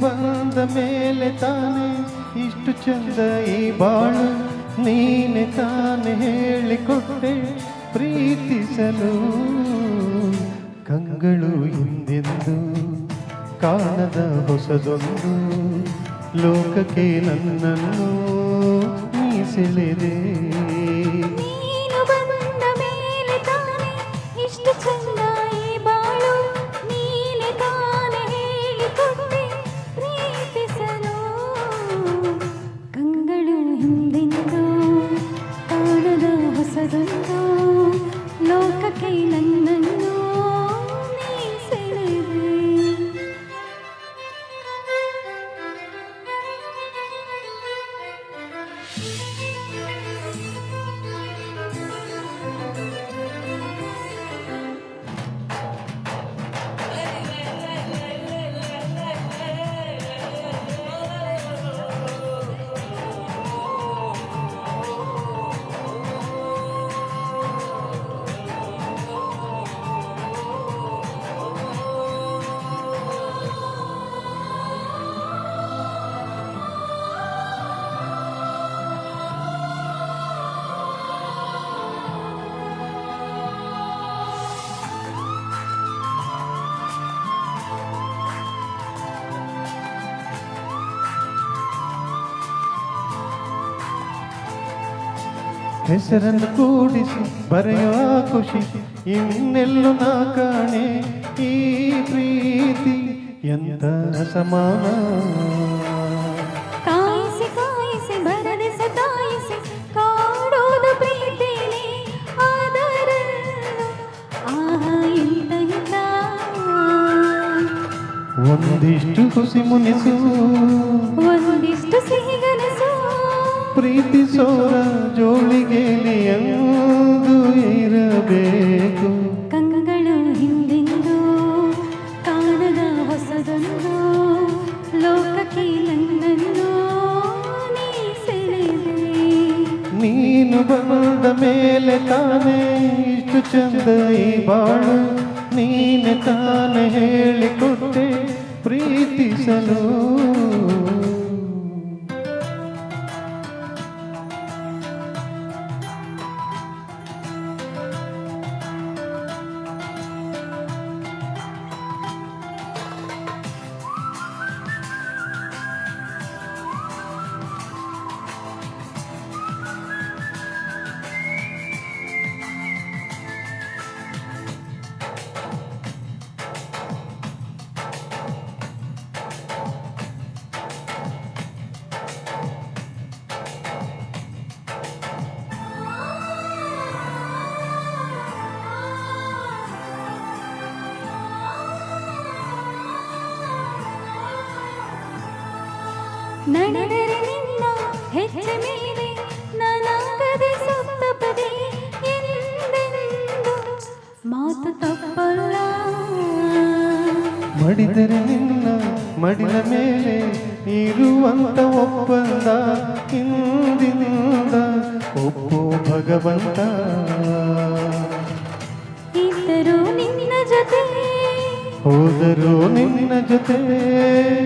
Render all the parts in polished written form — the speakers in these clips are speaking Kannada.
ಬಂದ ಮೇಲೆ ತಾನೆ ಇಷ್ಟು ಚಂದ ಈ ಬಾಳು, ನೀನೆ ತಾನೆ ಹೇಳಿಕೊಟ್ಟೆ ಪ್ರೀತಿಸಲು. ಕಂಗಳು ಹಿಂದೆಂದು ಕಾಣದ ಹೊಸದೊಂದು ಲೋಕಕ್ಕೆ ನನ್ನನ್ನು ಮೀಸೆಳೆದೆ. ನೀನು ಬಂದ ಮೇಲೆ ತಾನೆ ಇಷ್ಟು ಚಂದ ಈ ಬಾಳು, ನೀನೆ ತಾನೆ ಹೇಳಿಕೊಟ್ಟೆ ಪ್ರೀತಿಸಲು. ಕಂಗಳು ಹಿಂದೆಂದು ಕಾಣದ ಹೊಸದೊಂದು ಲೋಕಕ್ಕೆ ನನ್ನನ್ನು ಮೀಸೆಳೆದೆ. ಹೆಸರನ್ನು ಕೂಡಿಸಿ ಬರೆಯುವ ಖುಷಿ ಇನ್ನೆಲ್ಲೂ ನಾ ಕಾಣೆ. ಈ ಪ್ರೀತಿ ಎಂತ ಸಮಾನ. ಕಾಯಿಸಿ ಕಾಯಿಸಿ ಬರದೆ ಸತಾಯಿಸಿ ಕಾಡೋದು ಪ್ರೀತಿನೇ ಆದರನ್ನು. ಆಹಾ ಇಂತ ಹಿತ ಒಂದಿಷ್ಟು ಖುಷಿ ಮುನಿಸು, ಒಂದಿಷ್ಟು ಸಿಹಿಗನಸು. ಪ್ರೀತಿಸೋರ ಜೋಳಿಗೆ ಎಂದು ಇರಬೇಕು. ಕಂಗಳು ಹಿಂದೆಂದು ಕಾಣದ ಹೊಸದೊಂದು ಲೋಕಕ್ಕೆ ನನ್ನನ್ನು ಮೀಸೆಳೆದೆ. ನೀನು ಬಂದ ಮೇಲೆ ತಾನೇ ಇಷ್ಟು ಚಂದ ಈ ಬಾಳು, ನೀನೆ ತಾನೇ ಹೇಳಿಕೊಟ್ಟೆ ಪ್ರೀತಿಸಲು. ನಡೆದರೆ ನಿನ್ನ ಹೆಜ್ಜೆ ಮೇಲೆ ನಾನಾಗದೆ ಸಪ್ತಪದಿ ಎಂದೆಂದು ಮಾತು ತಪ್ಪಲ್ಲ. ಮಡಿದರೆ ನಿನ್ನ ಮಡಿಲ ಮೇಲೆ ಇರುವಂತ ಒಪ್ಪಂದ ಹಿಂದಿನಿಂದ ಒಪ್ಪೋ ಭಗವಂತ. ಇದ್ದರೂ ನಿನ್ನ ಜೊತೆ ಹೋದರೂ ನಿನ್ನ ಜೊತೆ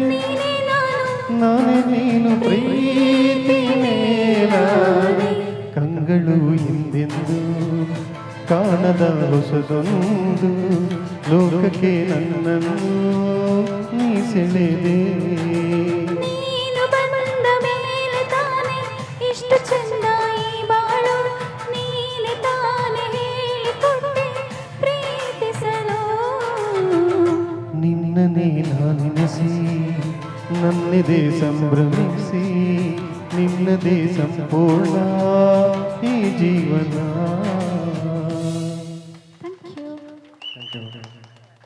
ನೀನೇ ನಾನು ನಾನೇ ನೀನು ಪ್ರೀತಿ ಮೇಲಾನೆ. ಕಂಗಳು ಹಿಂದೆಂದು ಕಾಣದ ಹೊಸದೊಂದು ಲೋಕಕ್ಕೆ ನನ್ನನ್ನು ಮೀಸೆಳೆದೆ. ನೀನು ಬಂದ ಮೇಲೆ ತಾನೆ ಇಷ್ಟು ಚಂದ ಈ ಬಾಳು, ನೀನೆ ತಾನೆ ಹೇಳಿಕೊಟ್ಟೆ ಪ್ರೀತಿಸಲು. ನಿನ್ನನೇ ನಾನೆನೆಸಿ ನನ್ನದೇ ಸಂಭ್ರಮಿಸಿ, ನಿನ್ನದೇ ಸಂಪೂರ್ಣ ಈ ಜೀವನ.